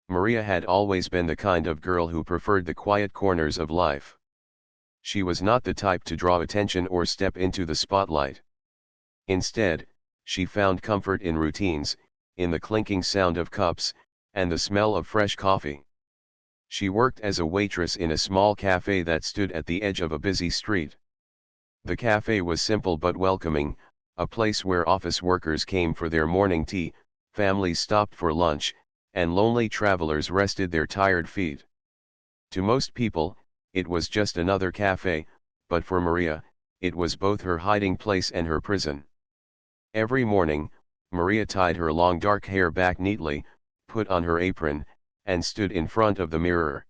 Maria had always been the kind of girl who preferred the quiet corners of life. She was not the type to draw attention or step into the spotlight. Instead, she found comfort in routines, in the clinking sound of cups, and the smell of fresh coffee. She worked as a waitress in a small cafe that stood at the edge of a busy street. The cafe was simple but welcoming, a place where office workers came for their morning tea, families stopped for lunch, and lonely travelers rested their tired feet. To most people, it was just another cafe, but for Maria, it was both her hiding place and her prison. Every morning, Maria tied her long dark hair back neatly, put on her apron, and stood in front of the mirror.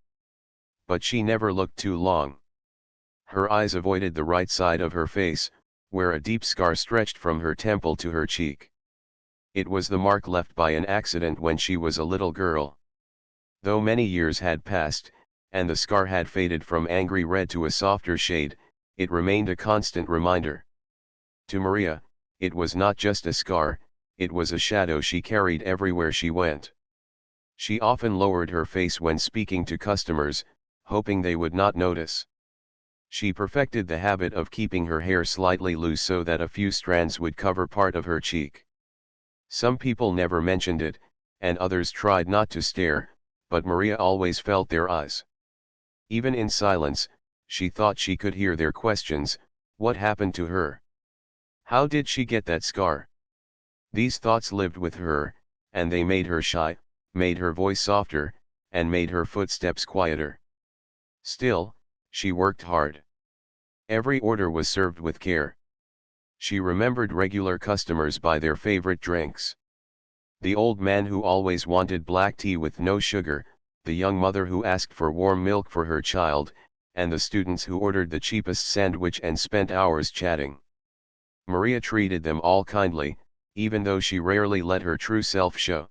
But she never looked too long. Her eyes avoided the right side of her face, where a deep scar stretched from her temple to her cheek. It was the mark left by an accident when she was a little girl. Though many years had passed, and the scar had faded from angry red to a softer shade, it remained a constant reminder. To Maria, it was not just a scar, it was a shadow she carried everywhere she went. She often lowered her face when speaking to customers, hoping they would not notice. She perfected the habit of keeping her hair slightly loose so that a few strands would cover part of her cheek. Some people never mentioned it, and others tried not to stare, but Maria always felt their eyes. Even in silence, she thought she could hear their questions: what happened to her? How did she get that scar? These thoughts lived with her, and they made her shy, made her voice softer, and made her footsteps quieter. Still, she worked hard. Every order was served with care. She remembered regular customers by their favorite drinks. The old man who always wanted black tea with no sugar, the young mother who asked for warm milk for her child, and the students who ordered the cheapest sandwich and spent hours chatting. Maria treated them all kindly, even though she rarely let her true self show.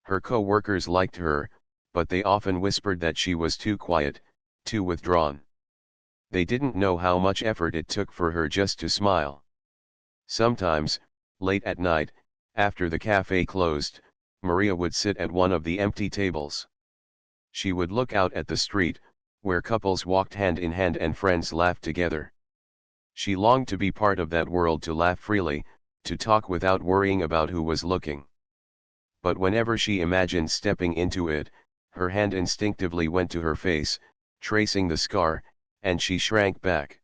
Her co-workers liked her, but they often whispered that she was too quiet, too withdrawn. They didn't know how much effort it took for her just to smile. Sometimes, late at night, after the cafe closed, Maria would sit at one of the empty tables. She would look out at the street, where couples walked hand in hand and friends laughed together. She longed to be part of that world, to laugh freely, to talk without worrying about who was looking. But whenever she imagined stepping into it, her hand instinctively went to her face, tracing the scar, and she shrank back.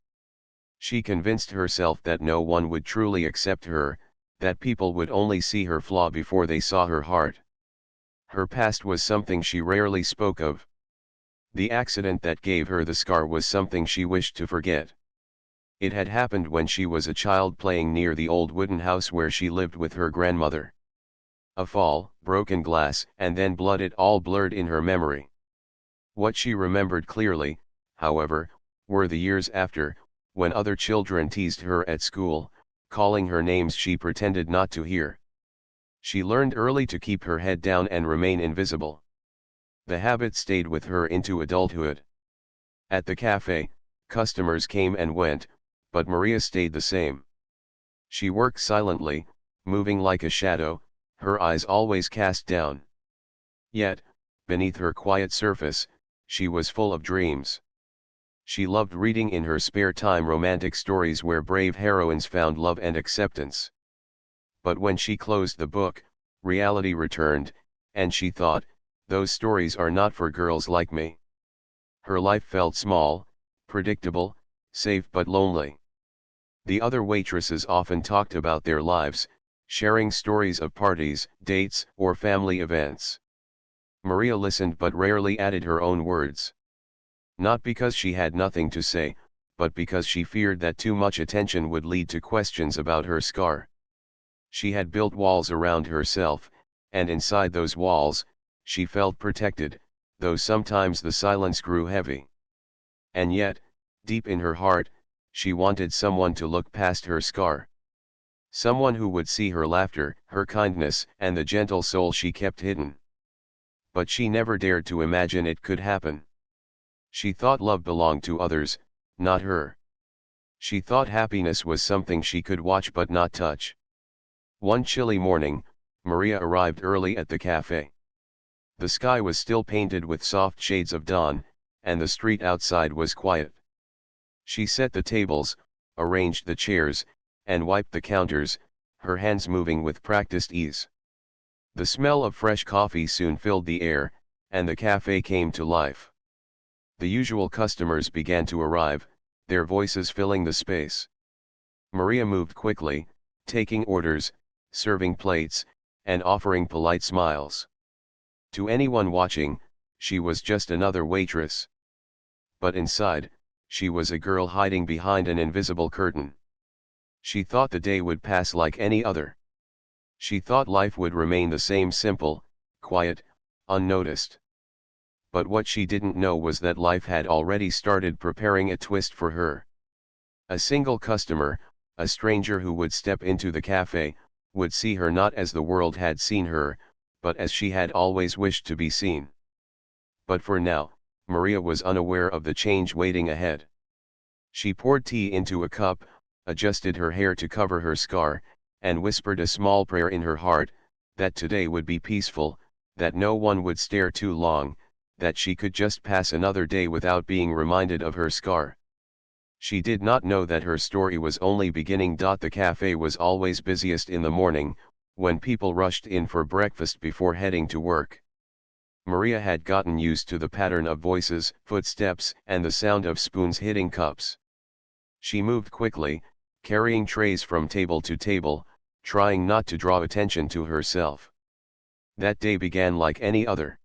She convinced herself that no one would truly accept her, that people would only see her flaw before they saw her heart. Her past was something she rarely spoke of. The accident that gave her the scar was something she wished to forget. It had happened when she was a child playing near the old wooden house where she lived with her grandmother. A fall, broken glass, and then blood, it all blurred in her memory. What she remembered clearly, however, were the years after, when other children teased her at school, calling her names she pretended not to hear. She learned early to keep her head down and remain invisible. The habit stayed with her into adulthood. At the cafe, customers came and went, but Maria stayed the same. She worked silently, moving like a shadow, her eyes always cast down. Yet, beneath her quiet surface, she was full of dreams. She loved reading in her spare time romantic stories where brave heroines found love and acceptance. But when she closed the book, reality returned, and she thought, those stories are not for girls like me. Her life felt small, predictable, safe but lonely. The other waitresses often talked about their lives, sharing stories of parties, dates, or family events. Maria listened but rarely added her own words. Not because she had nothing to say, but because she feared that too much attention would lead to questions about her scar. She had built walls around herself, and inside those walls, she felt protected, though sometimes the silence grew heavy. And yet, deep in her heart, she wanted someone to look past her scar. Someone who would see her laughter, her kindness, and the gentle soul she kept hidden. But she never dared to imagine it could happen. She thought love belonged to others, not her. She thought happiness was something she could watch but not touch. One chilly morning, Maria arrived early at the cafe. The sky was still painted with soft shades of dawn, and the street outside was quiet. She set the tables, arranged the chairs, and wiped the counters, her hands moving with practiced ease. The smell of fresh coffee soon filled the air, and the cafe came to life. The usual customers began to arrive, their voices filling the space. Maria moved quickly, taking orders, serving plates, and offering polite smiles. To anyone watching, she was just another waitress. But inside, she was a girl hiding behind an invisible curtain. She thought the day would pass like any other. She thought life would remain the same, simple, quiet, unnoticed. But what she didn't know was that life had already started preparing a twist for her. A single customer, a stranger who would step into the cafe, would see her not as the world had seen her, but as she had always wished to be seen. But for now, Maria was unaware of the change waiting ahead. She poured tea into a cup, adjusted her hair to cover her scar, and whispered a small prayer in her heart, that today would be peaceful, that no one would stare too long, that she could just pass another day without being reminded of her scar. She did not know that her story was only beginning. The cafe was always busiest in the morning, when people rushed in for breakfast before heading to work. Maria had gotten used to the pattern of voices, footsteps, and the sound of spoons hitting cups. She moved quickly, carrying trays from table to table, trying not to draw attention to herself. That day began like any other.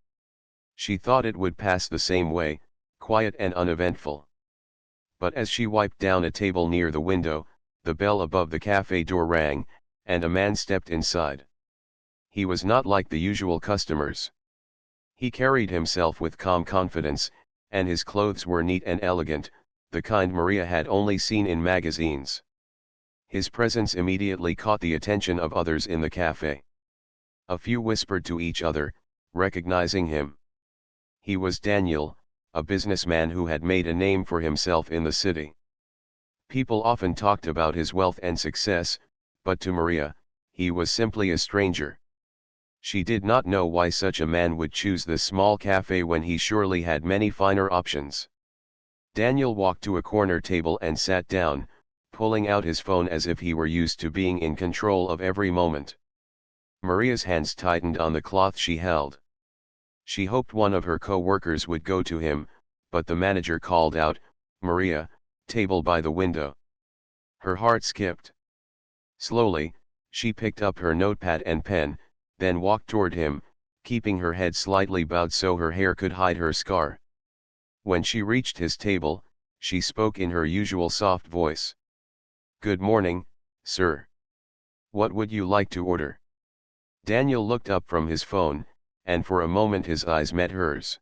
She thought it would pass the same way, quiet and uneventful. But as she wiped down a table near the window, the bell above the cafe door rang, and a man stepped inside. He was not like the usual customers. He carried himself with calm confidence, and his clothes were neat and elegant, the kind Maria had only seen in magazines. His presence immediately caught the attention of others in the cafe. A few whispered to each other, recognizing him. He was Daniel, a businessman who had made a name for himself in the city. People often talked about his wealth and success, but to Maria, he was simply a stranger. She did not know why such a man would choose this small cafe when he surely had many finer options. Daniel walked to a corner table and sat down, pulling out his phone as if he were used to being in control of every moment. Maria's hands tightened on the cloth she held. She hoped one of her co-workers would go to him, but the manager called out, "Maria, table by the window." Her heart skipped. Slowly, she picked up her notepad and pen, then walked toward him, keeping her head slightly bowed so her hair could hide her scar. When she reached his table, she spoke in her usual soft voice. "Good morning, sir. What would you like to order?" Daniel looked up from his phone, and for a moment his eyes met hers.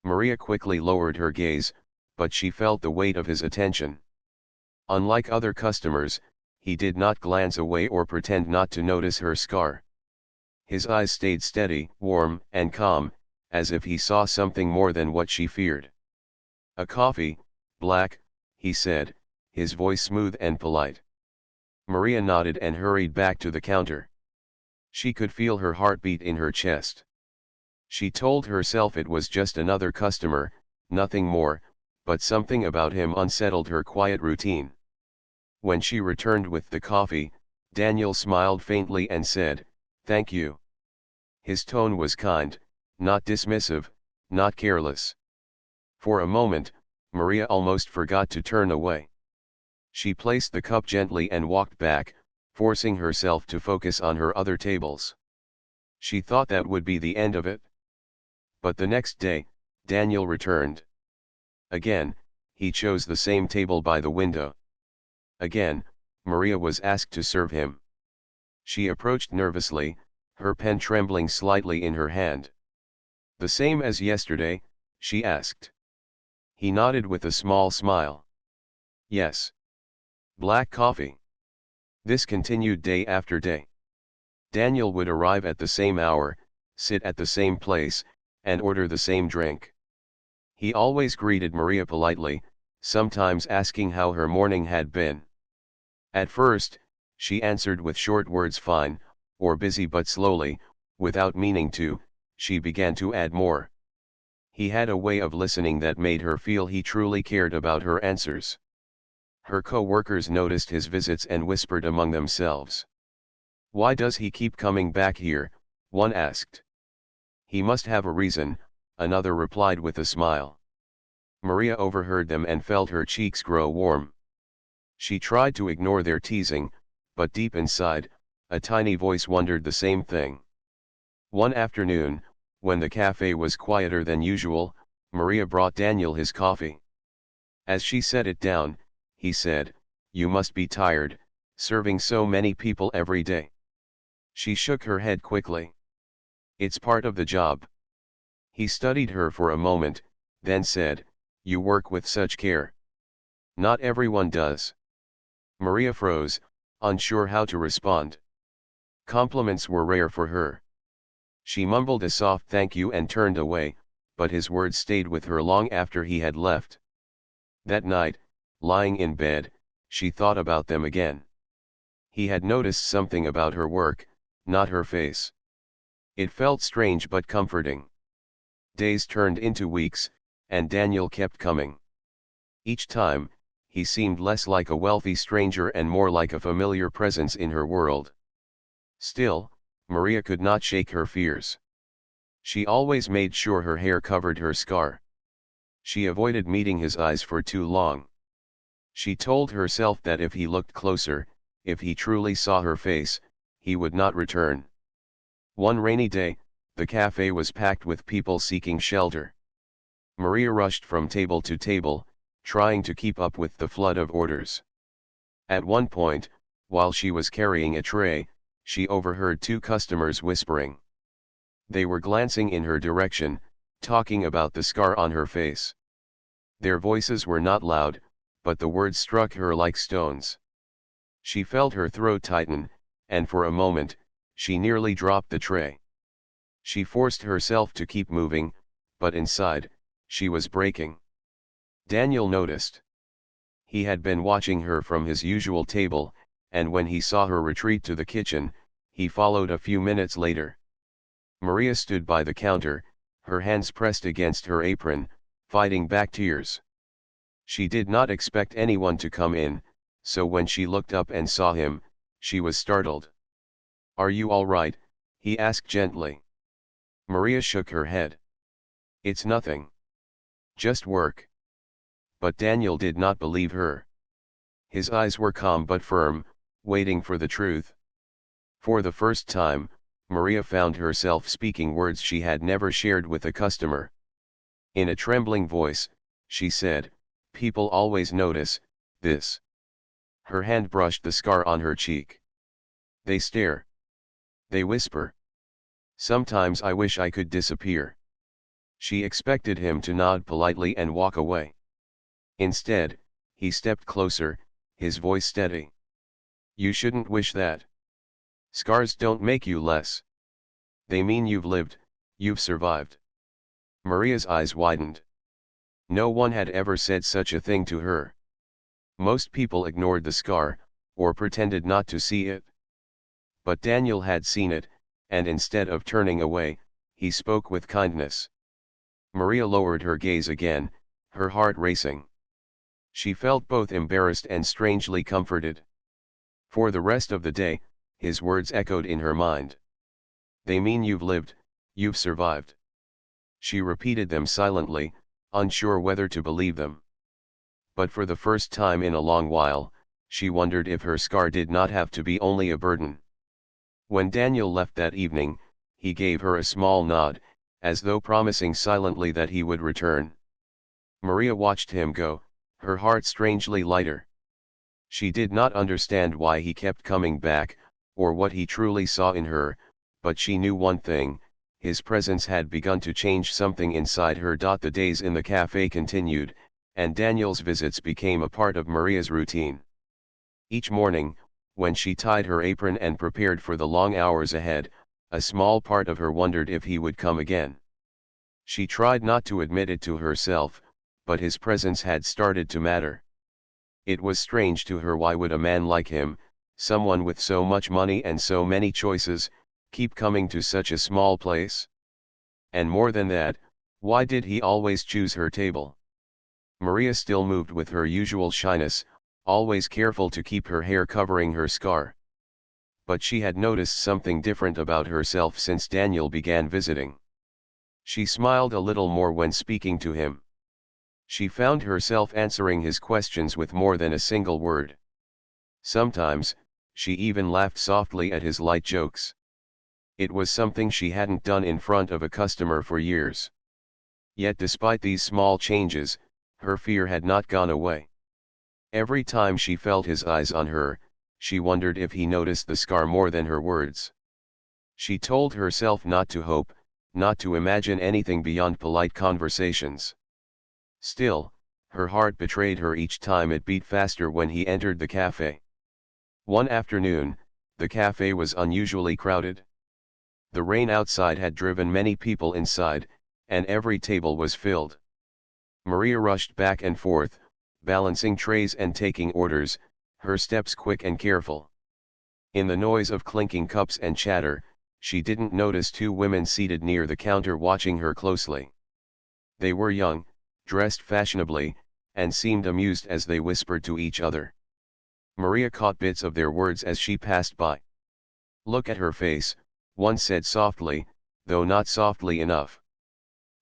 Maria quickly lowered her gaze, but she felt the weight of his attention. Unlike other customers, he did not glance away or pretend not to notice her scar. His eyes stayed steady, warm, and calm, as if he saw something more than what she feared. "A coffee, black," he said, his voice smooth and polite. Maria nodded and hurried back to the counter. She could feel her heartbeat in her chest. She told herself it was just another customer, nothing more, but something about him unsettled her quiet routine. When she returned with the coffee, Daniel smiled faintly and said, "Thank you." His tone was kind, not dismissive, not careless. For a moment, Maria almost forgot to turn away. She placed the cup gently and walked back, forcing herself to focus on her other tables. She thought that would be the end of it. But the next day, Daniel returned. Again, he chose the same table by the window. Again, Maria was asked to serve him. She approached nervously, her pen trembling slightly in her hand. "The same as yesterday?" she asked. He nodded with a small smile. "Yes. Black coffee." This continued day after day. Daniel would arrive at the same hour, sit at the same place, and order the same drink. He always greeted Maria politely, sometimes asking how her morning had been. At first, she answered with short words, "Fine," or "busy," but slowly, without meaning to, she began to add more. He had a way of listening that made her feel he truly cared about her answers. Her co-workers noticed his visits and whispered among themselves. "Why does he keep coming back here?" one asked. "He must have a reason," another replied with a smile. Maria overheard them and felt her cheeks grow warm. She tried to ignore their teasing, but deep inside, a tiny voice wondered the same thing. One afternoon, when the cafe was quieter than usual, Maria brought Daniel his coffee. As she set it down, he said, "You must be tired, serving so many people every day." She shook her head quickly. "It's part of the job." He studied her for a moment, then said, "You work with such care." "Not everyone does." Maria froze, unsure how to respond. Compliments were rare for her. She mumbled a soft thank you and turned away, but his words stayed with her long after he had left. That night, lying in bed, she thought about them again. He had noticed something about her work, not her face. It felt strange but comforting. Days turned into weeks, and Daniel kept coming. Each time, he seemed less like a wealthy stranger and more like a familiar presence in her world. Still, Maria could not shake her fears. She always made sure her hair covered her scar. She avoided meeting his eyes for too long. She told herself that if he looked closer, if he truly saw her face, he would not return. One rainy day, the cafe was packed with people seeking shelter. Maria rushed from table to table, trying to keep up with the flood of orders. At one point, while she was carrying a tray, she overheard two customers whispering. They were glancing in her direction, talking about the scar on her face. Their voices were not loud, but the words struck her like stones. She felt her throat tighten, and for a moment, she nearly dropped the tray. She forced herself to keep moving, but inside, she was breaking. Daniel noticed. He had been watching her from his usual table, and when he saw her retreat to the kitchen, he followed a few minutes later. Maria stood by the counter, her hands pressed against her apron, fighting back tears. She did not expect anyone to come in, so when she looked up and saw him, she was startled. "Are you all right?" he asked gently. Maria shook her head. "It's nothing. Just work." But Daniel did not believe her. His eyes were calm but firm, waiting for the truth. For the first time, Maria found herself speaking words she had never shared with a customer. In a trembling voice, she said, "People always notice this." Her hand brushed the scar on her cheek. "They stare. They whisper. Sometimes I wish I could disappear." She expected him to nod politely and walk away. Instead, he stepped closer, his voice steady. "You shouldn't wish that. Scars don't make you less. They mean you've lived, you've survived." Maria's eyes widened. No one had ever said such a thing to her. Most people ignored the scar, or pretended not to see it. But Daniel had seen it, and instead of turning away, he spoke with kindness. Maria lowered her gaze again, her heart racing. She felt both embarrassed and strangely comforted. For the rest of the day, his words echoed in her mind. "They mean you've lived, you've survived." She repeated them silently, unsure whether to believe them. But for the first time in a long while, she wondered if her scar did not have to be only a burden. When Daniel left that evening, he gave her a small nod, as though promising silently that he would return. Maria watched him go, her heart strangely lighter. She did not understand why he kept coming back, or what he truly saw in her, but she knew one thing: his presence had begun to change something inside her. The days in the cafe continued, and Daniel's visits became a part of Maria's routine. Each morning, when she tied her apron and prepared for the long hours ahead, a small part of her wondered if he would come again. She tried not to admit it to herself, but his presence had started to matter. It was strange to her. Why would a man like him, someone with so much money and so many choices, keep coming to such a small place? And more than that, why did he always choose her table? Maria still moved with her usual shyness, always careful to keep her hair covering her scar. But she had noticed something different about herself since Daniel began visiting. She smiled a little more when speaking to him. She found herself answering his questions with more than a single word. Sometimes, she even laughed softly at his light jokes. It was something she hadn't done in front of a customer for years. Yet despite these small changes, her fear had not gone away. Every time she felt his eyes on her, she wondered if he noticed the scar more than her words. She told herself not to hope, not to imagine anything beyond polite conversations. Still, her heart betrayed her each time it beat faster when he entered the cafe. One afternoon, the cafe was unusually crowded. The rain outside had driven many people inside, and every table was filled. Maria rushed back and forth, balancing trays and taking orders, her steps quick and careful. In the noise of clinking cups and chatter, she didn't notice two women seated near the counter watching her closely. They were young, dressed fashionably, and seemed amused as they whispered to each other. Maria caught bits of their words as she passed by. "Look at her face," one said softly, though not softly enough.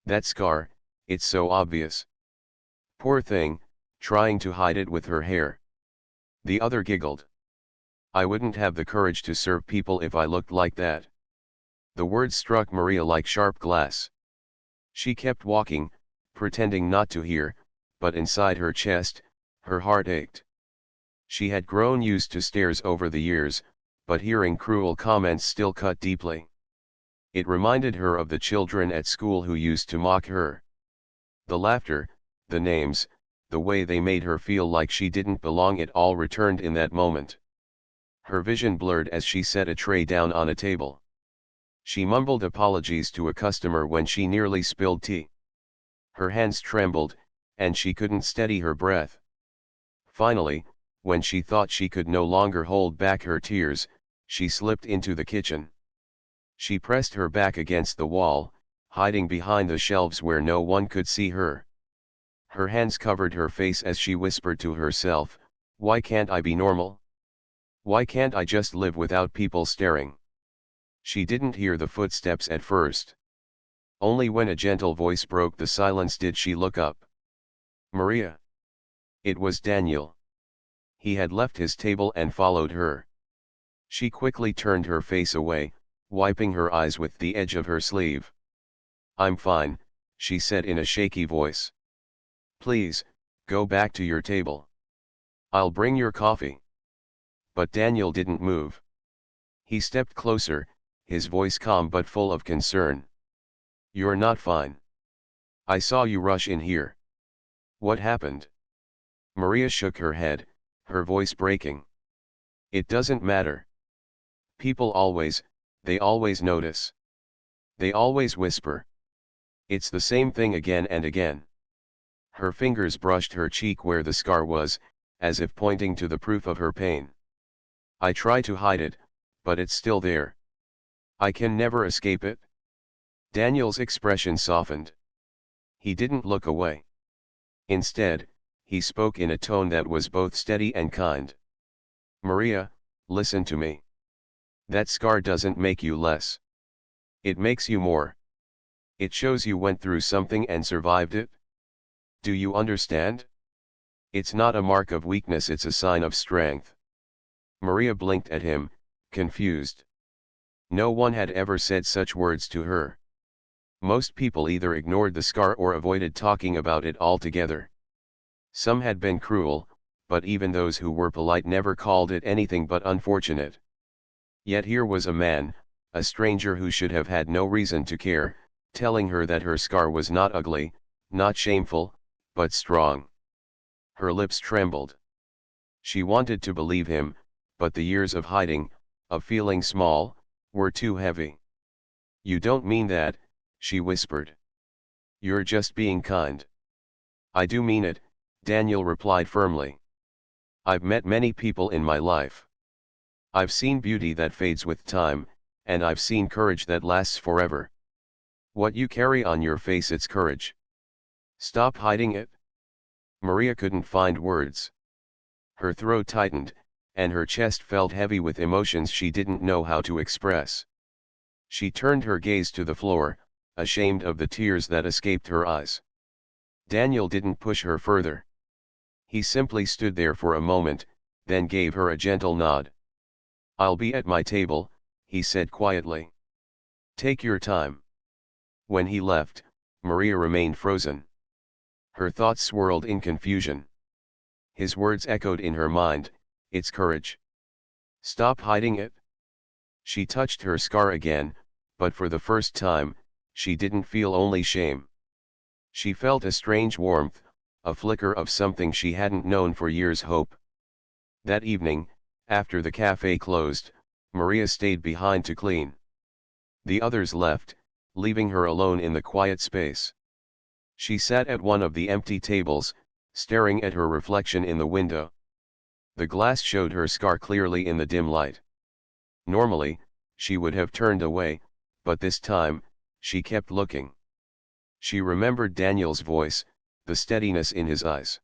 "That scar, it's so obvious. Poor thing, trying to hide it with her hair." The other giggled. "I wouldn't have the courage to serve people if I looked like that." The words struck Maria like sharp glass. She kept walking, pretending not to hear, but inside her chest, her heart ached. She had grown used to stares over the years, but hearing cruel comments still cut deeply. It reminded her of the children at school who used to mock her. The laughter, the names, the way they made her feel like she didn't belong, it all returned in that moment. Her vision blurred as she set a tray down on a table. She mumbled apologies to a customer when she nearly spilled tea. Her hands trembled, and she couldn't steady her breath. Finally, when she thought she could no longer hold back her tears, she slipped into the kitchen. She pressed her back against the wall, hiding behind the shelves where no one could see her. Her hands covered her face as she whispered to herself, "Why can't I be normal? Why can't I just live without people staring?" She didn't hear the footsteps at first. Only when a gentle voice broke the silence did she look up. "Maria." It was Daniel. He had left his table and followed her. She quickly turned her face away, wiping her eyes with the edge of her sleeve. "I'm fine," she said in a shaky voice. "Please, go back to your table. I'll bring your coffee." But Daniel didn't move. He stepped closer, his voice calm but full of concern. "You're not fine. I saw you rush in here. What happened?" Maria shook her head, her voice breaking. "It doesn't matter. People they always notice. They always whisper. It's the same thing again and again." Her fingers brushed her cheek where the scar was, as if pointing to the proof of her pain. "I try to hide it, but it's still there. I can never escape it." Daniel's expression softened. He didn't look away. Instead, he spoke in a tone that was both steady and kind. "Maria, listen to me. That scar doesn't make you less. It makes you more. It shows you went through something and survived it. Do you understand? It's not a mark of weakness, it's a sign of strength." Maria blinked at him, confused. No one had ever said such words to her. Most people either ignored the scar or avoided talking about it altogether. Some had been cruel, but even those who were polite never called it anything but unfortunate. Yet here was a man, a stranger who should have had no reason to care, telling her that her scar was not ugly, not shameful, but strong. Her lips trembled. She wanted to believe him, but the years of hiding, of feeling small, were too heavy. "You don't mean that," she whispered. "You're just being kind." "I do mean it," Daniel replied firmly. "I've met many people in my life. I've seen beauty that fades with time, and I've seen courage that lasts forever. What you carry on your face, it's courage. Stop hiding it. Maria couldn't find words. Her throat tightened, and her chest felt heavy with emotions she didn't know how to express. She turned her gaze to the floor, ashamed of the tears that escaped her eyes. Daniel didn't push her further. He simply stood there for a moment, then gave her a gentle nod. "I'll be at my table," he said quietly. "Take your time." When he left, Maria remained frozen. Her thoughts swirled in confusion. His words echoed in her mind, "It's courage. Stop hiding it." She touched her scar again, but for the first time, she didn't feel only shame. She felt a strange warmth, a flicker of something she hadn't known for years: hope. That evening, after the cafe closed, Maria stayed behind to clean. The others left, leaving her alone in the quiet space. She sat at one of the empty tables, staring at her reflection in the window. The glass showed her scar clearly in the dim light. Normally, she would have turned away, but this time, she kept looking. She remembered Daniel's voice, the steadiness in his eyes.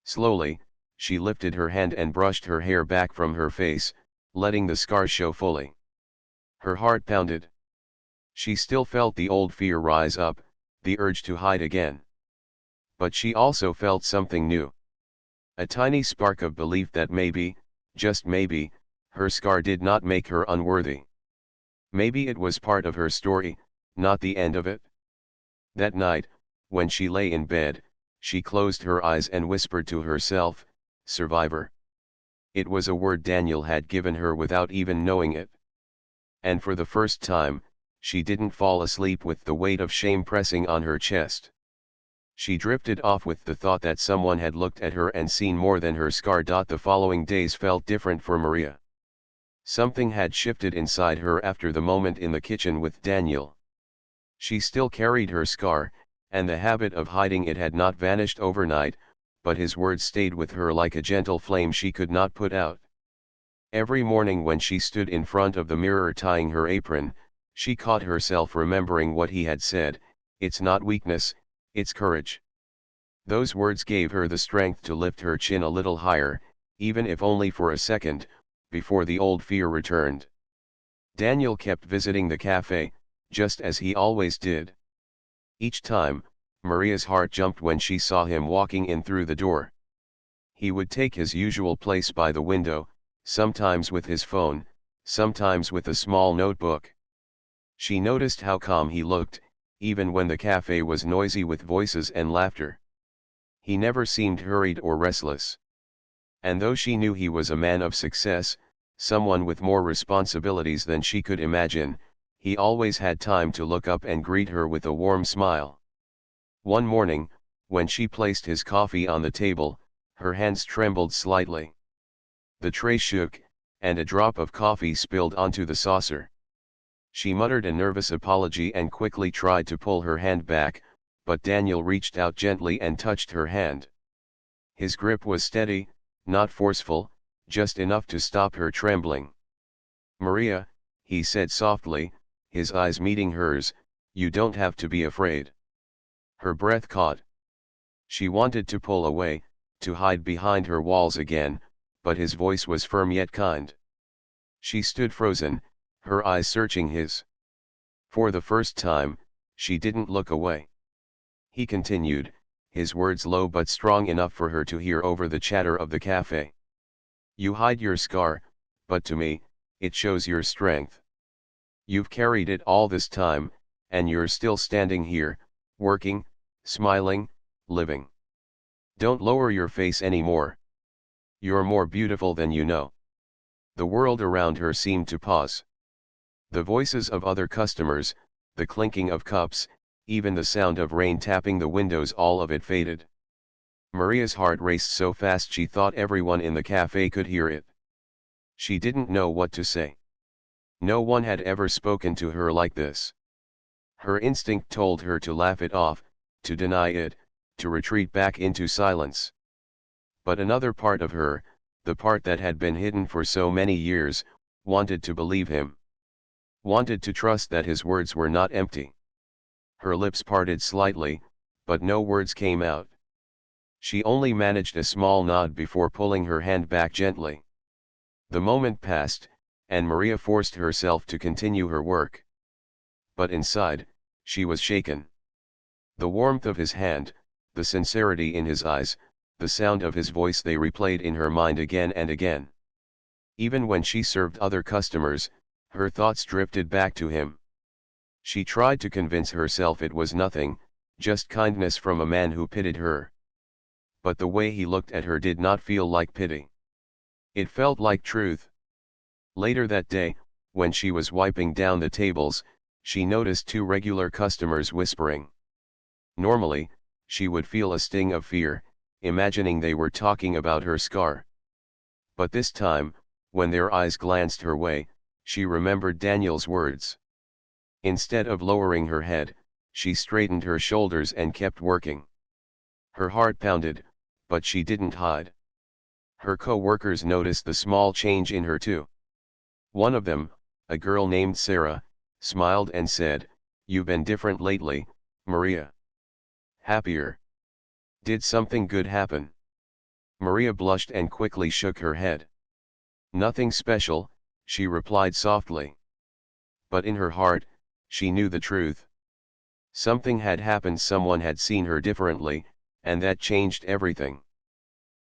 Slowly, she lifted her hand and brushed her hair back from her face, letting the scar show fully. Her heart pounded. She still felt the old fear rise up, the urge to hide again. But she also felt something new. A tiny spark of belief that maybe, just maybe, her scar did not make her unworthy. Maybe it was part of her story, not the end of it. That night, when she lay in bed, she closed her eyes and whispered to herself, "Survivor." It was a word Daniel had given her without even knowing it. And for the first time, she didn't fall asleep with the weight of shame pressing on her chest. She drifted off with the thought that someone had looked at her and seen more than her scar. The following days felt different for Maria. Something had shifted inside her after the moment in the kitchen with Daniel. She still carried her scar, and the habit of hiding it had not vanished overnight, but his words stayed with her like a gentle flame she could not put out. Every morning when she stood in front of the mirror tying her apron, she caught herself remembering what he had said, "It's not weakness, it's courage." Those words gave her the strength to lift her chin a little higher, even if only for a second, before the old fear returned. Daniel kept visiting the cafe, just as he always did. Each time, Maria's heart jumped when she saw him walking in through the door. He would take his usual place by the window, sometimes with his phone, sometimes with a small notebook. She noticed how calm he looked, even when the cafe was noisy with voices and laughter. He never seemed hurried or restless. And though she knew he was a man of success, someone with more responsibilities than she could imagine, he always had time to look up and greet her with a warm smile. One morning, when she placed his coffee on the table, her hands trembled slightly. The tray shook, and a drop of coffee spilled onto the saucer. She muttered a nervous apology and quickly tried to pull her hand back, but Daniel reached out gently and touched her hand. His grip was steady, not forceful, just enough to stop her trembling. "Maria," he said softly, his eyes meeting hers, "you don't have to be afraid." Her breath caught. She wanted to pull away, to hide behind her walls again, but his voice was firm yet kind. She stood frozen, her eyes searching his. For the first time, she didn't look away. He continued, his words low but strong enough for her to hear over the chatter of the cafe. "You hide your scar, but to me, it shows your strength. You've carried it all this time, and you're still standing here, working, smiling, living. Don't lower your face anymore. You're more beautiful than you know." The world around her seemed to pause. The voices of other customers, the clinking of cups, even the sound of rain tapping the windows, all of it faded. Maria's heart raced so fast she thought everyone in the cafe could hear it. She didn't know what to say. No one had ever spoken to her like this. Her instinct told her to laugh it off, to deny it, to retreat back into silence. But another part of her, the part that had been hidden for so many years, wanted to believe him. Wanted to trust that his words were not empty. Her lips parted slightly, but no words came out. She only managed a small nod before pulling her hand back gently. The moment passed, and Maria forced herself to continue her work. But inside, she was shaken. The warmth of his hand, the sincerity in his eyes, the sound of his voice, they replayed in her mind again and again. Even when she served other customers, her thoughts drifted back to him. She tried to convince herself it was nothing, just kindness from a man who pitied her. But the way he looked at her did not feel like pity. It felt like truth. Later that day, when she was wiping down the tables, she noticed two regular customers whispering. Normally, she would feel a sting of fear, imagining they were talking about her scar. But this time, when their eyes glanced her way, she remembered Daniel's words. Instead of lowering her head, she straightened her shoulders and kept working. Her heart pounded, but she didn't hide. Her co-workers noticed the small change in her too. One of them, a girl named Sarah, smiled and said, "You've been different lately, Maria. Happier. Did something good happen?" Maria blushed and quickly shook her head. "Nothing special," she replied softly. But in her heart, she knew the truth. Something had happened, someone had seen her differently, and that changed everything.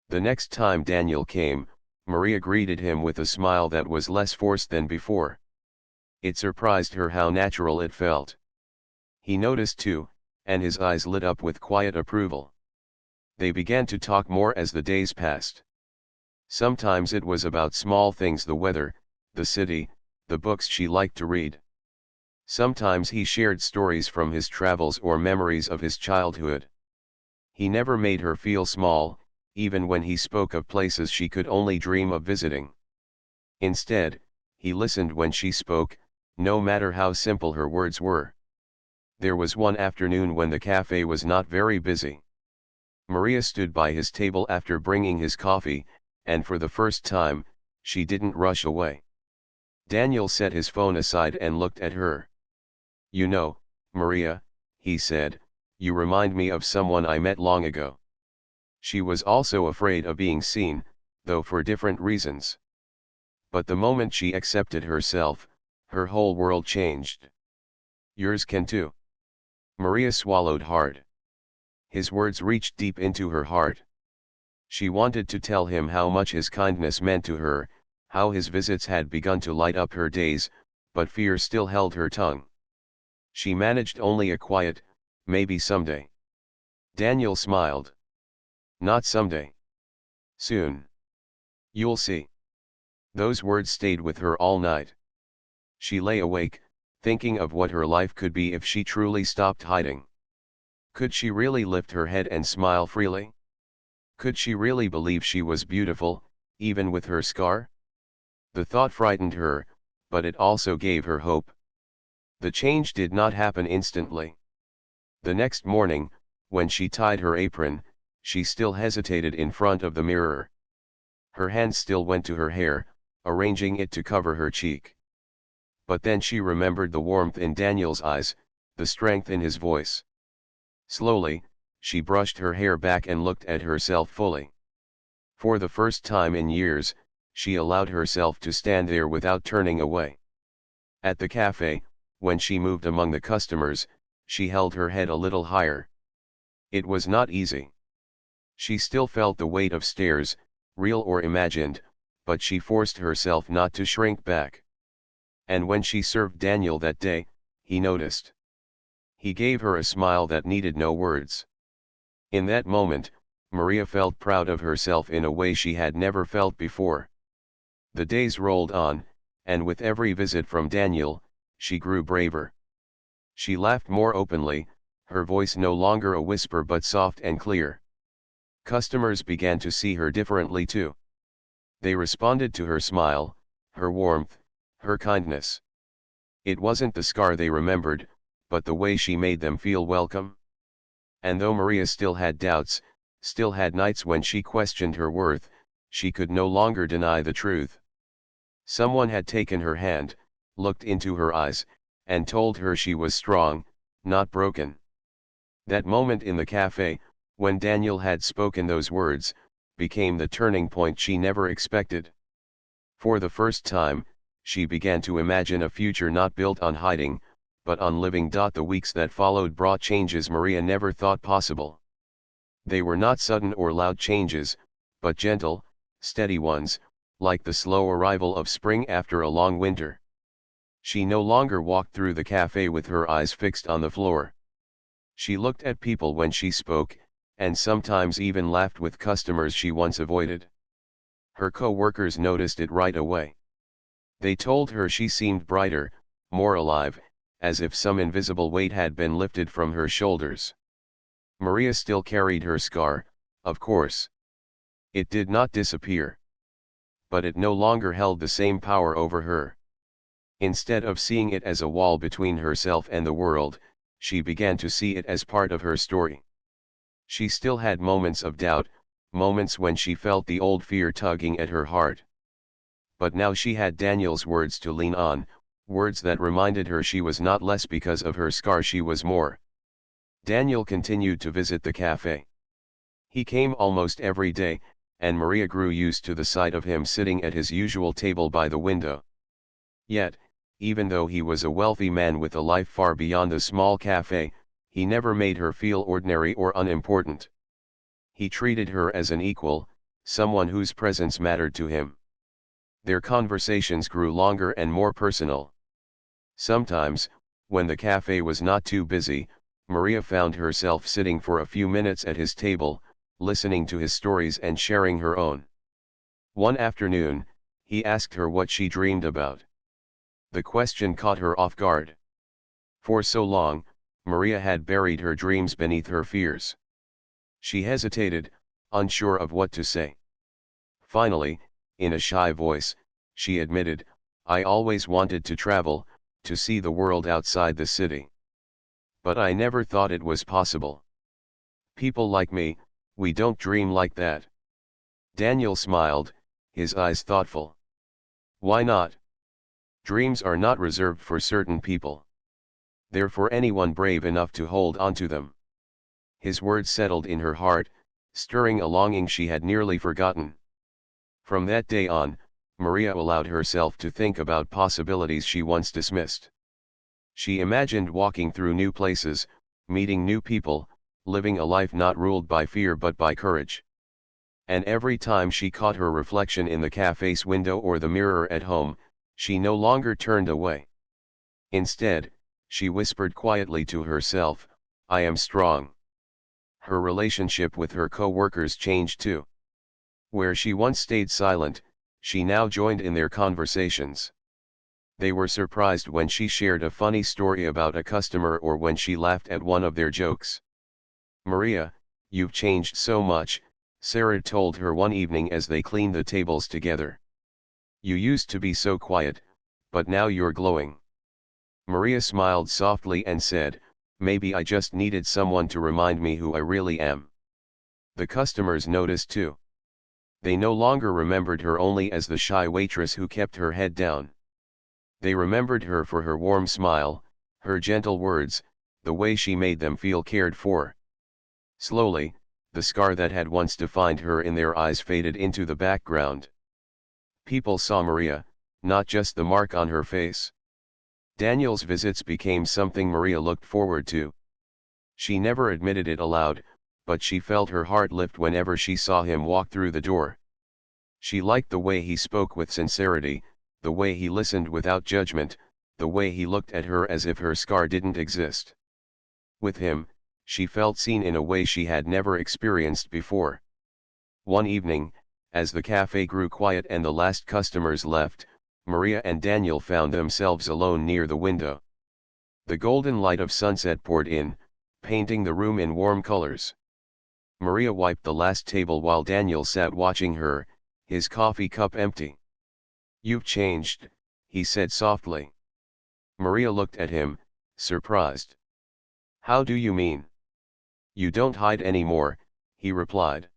The next time Daniel came, Maria greeted him with a smile that was less forced than before. It surprised her how natural it felt. He noticed too, and his eyes lit up with quiet approval. They began to talk more as the days passed. Sometimes it was about small things, the weather, the city, the books she liked to read. Sometimes he shared stories from his travels or memories of his childhood. He never made her feel small, even when he spoke of places she could only dream of visiting. Instead, he listened when she spoke, no matter how simple her words were. There was one afternoon when the cafe was not very busy. Maria stood by his table after bringing his coffee, and for the first time, she didn't rush away. Daniel set his phone aside and looked at her. "You know, Maria," he said, "you remind me of someone I met long ago." She was also afraid of being seen, though for different reasons. But the moment she accepted herself, her whole world changed. "Yours can too." Maria swallowed hard. His words reached deep into her heart. She wanted to tell him how much his kindness meant to her, how his visits had begun to light up her days, but fear still held her tongue. She managed only a quiet, "Maybe someday." Daniel smiled. "Not someday. Soon. You'll see." Those words stayed with her all night. She lay awake, thinking of what her life could be if she truly stopped hiding. Could she really lift her head and smile freely? Could she really believe she was beautiful, even with her scar? The thought frightened her, but it also gave her hope. The change did not happen instantly. The next morning, when she tied her apron, she still hesitated in front of the mirror. Her hand still went to her hair, arranging it to cover her cheek. But then she remembered the warmth in Daniel's eyes, the strength in his voice. Slowly, she brushed her hair back and looked at herself fully. For the first time in years, she allowed herself to stand there without turning away. At the cafe, when she moved among the customers, she held her head a little higher. It was not easy. She still felt the weight of stares, real or imagined, but she forced herself not to shrink back. And when she served Daniel that day, he noticed. He gave her a smile that needed no words. In that moment, Maria felt proud of herself in a way she had never felt before. The days rolled on, and with every visit from Daniel, she grew braver. She laughed more openly, her voice no longer a whisper but soft and clear. Customers began to see her differently too. They responded to her smile, her warmth, her kindness. It wasn't the scar they remembered, but the way she made them feel welcome. And though Maria still had doubts, still had nights when she questioned her worth, she could no longer deny the truth. Someone had taken her hand, looked into her eyes, and told her she was strong, not broken. That moment in the cafe, when Daniel had spoken those words, became the turning point she never expected. For the first time, she began to imagine a future not built on hiding, but on living. The weeks that followed brought changes Maria never thought possible. They were not sudden or loud changes, but gentle, steady ones, like the slow arrival of spring after a long winter. She no longer walked through the cafe with her eyes fixed on the floor. She looked at people when she spoke, and sometimes even laughed with customers she once avoided. Her co-workers noticed it right away. They told her she seemed brighter, more alive, as if some invisible weight had been lifted from her shoulders. Maria still carried her scar, of course. It did not disappear. But it no longer held the same power over her. Instead of seeing it as a wall between herself and the world, she began to see it as part of her story. She still had moments of doubt, moments when she felt the old fear tugging at her heart. But now she had Daniel's words to lean on, words that reminded her she was not less because of her scar, she was more. Daniel continued to visit the cafe. He came almost every day, and Maria grew used to the sight of him sitting at his usual table by the window. Yet, even though he was a wealthy man with a life far beyond the small cafe, he never made her feel ordinary or unimportant. He treated her as an equal, someone whose presence mattered to him. Their conversations grew longer and more personal. Sometimes, when the cafe was not too busy, Maria found herself sitting for a few minutes at his table, listening to his stories and sharing her own. One afternoon, he asked her what she dreamed about. The question caught her off guard. For so long, Maria had buried her dreams beneath her fears. She hesitated, unsure of what to say. Finally, in a shy voice, she admitted, "I always wanted to travel, to see the world outside the city. But I never thought it was possible. People like me, we don't dream like that." Daniel smiled, his eyes thoughtful. "Why not? Dreams are not reserved for certain people. They're for anyone brave enough to hold onto them." His words settled in her heart, stirring a longing she had nearly forgotten. From that day on, Maria allowed herself to think about possibilities she once dismissed. She imagined walking through new places, meeting new people, living a life not ruled by fear but by courage. And every time she caught her reflection in the cafe's window or the mirror at home, she no longer turned away. Instead, she whispered quietly to herself, "I am strong." Her relationship with her co-workers changed too. Where she once stayed silent, she now joined in their conversations. They were surprised when she shared a funny story about a customer or when she laughed at one of their jokes. "Maria, you've changed so much," Sarah told her one evening as they cleaned the tables together. "You used to be so quiet, but now you're glowing." Maria smiled softly and said, "Maybe I just needed someone to remind me who I really am." The customers noticed too. They no longer remembered her only as the shy waitress who kept her head down. They remembered her for her warm smile, her gentle words, the way she made them feel cared for. Slowly, the scar that had once defined her in their eyes faded into the background. People saw Maria, not just the mark on her face. Daniel's visits became something Maria looked forward to. She never admitted it aloud, but she felt her heart lift whenever she saw him walk through the door. She liked the way he spoke with sincerity, the way he listened without judgment, the way he looked at her as if her scar didn't exist. With him, she felt seen in a way she had never experienced before. One evening, as the cafe grew quiet and the last customers left, Maria and Daniel found themselves alone near the window. The golden light of sunset poured in, painting the room in warm colors. Maria wiped the last table while Daniel sat watching her, his coffee cup empty. "You've changed," he said softly. Maria looked at him, surprised. "How do you mean?" "You don't hide anymore," he replied.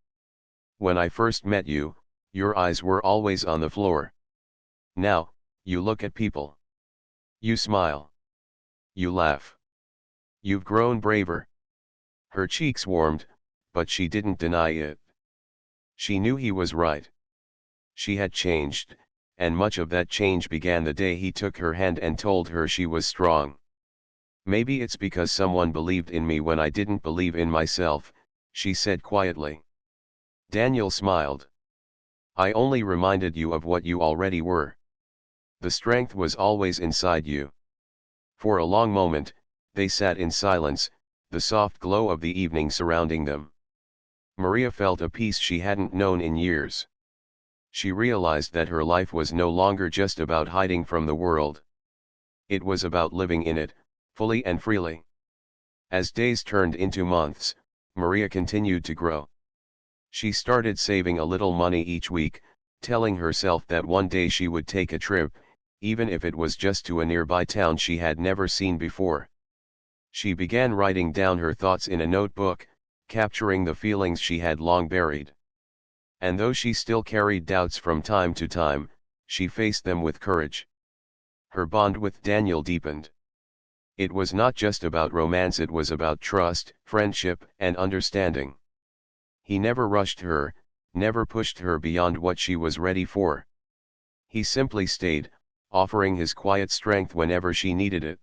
"When I first met you, your eyes were always on the floor. Now, you look at people. You smile. You laugh. You've grown braver. Her cheeks warmed, but she didn't deny it. She knew he was right. She had changed, and much of that change began the day he took her hand and told her she was strong. Maybe it's because someone believed in me when I didn't believe in myself, she said quietly. Daniel smiled. I only reminded you of what you already were. The strength was always inside you. For a long moment, they sat in silence, the soft glow of the evening surrounding them. Maria felt a peace she hadn't known in years. She realized that her life was no longer just about hiding from the world. It was about living in it, fully and freely. As days turned into months, Maria continued to grow. She started saving a little money each week, telling herself that one day she would take a trip, even if it was just to a nearby town she had never seen before. She began writing down her thoughts in a notebook, capturing the feelings she had long buried. And though she still carried doubts from time to time, she faced them with courage. Her bond with Daniel deepened. It was not just about romance, it was about trust, friendship, and understanding. He never rushed her, never pushed her beyond what she was ready for. He simply stayed, offering his quiet strength whenever she needed it.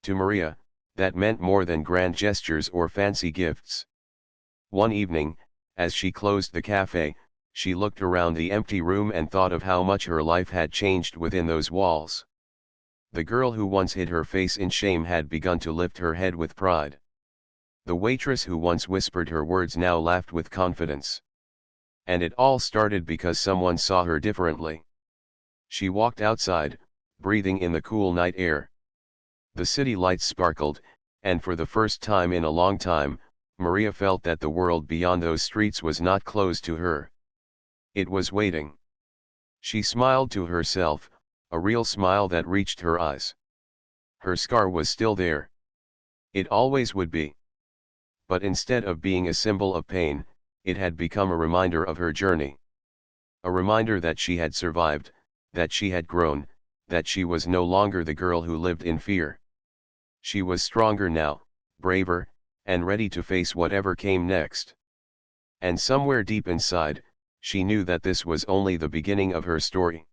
To Maria, that meant more than grand gestures or fancy gifts. One evening, as she closed the cafe, she looked around the empty room and thought of how much her life had changed within those walls. The girl who once hid her face in shame had begun to lift her head with pride. The waitress who once whispered her words now laughed with confidence. And it all started because someone saw her differently. She walked outside, breathing in the cool night air. The city lights sparkled, and for the first time in a long time, Maria felt that the world beyond those streets was not closed to her. It was waiting. She smiled to herself, a real smile that reached her eyes. Her scar was still there. It always would be. But instead of being a symbol of pain, it had become a reminder of her journey. A reminder that she had survived, that she had grown, that she was no longer the girl who lived in fear. She was stronger now, braver, and ready to face whatever came next. And somewhere deep inside, she knew that this was only the beginning of her story.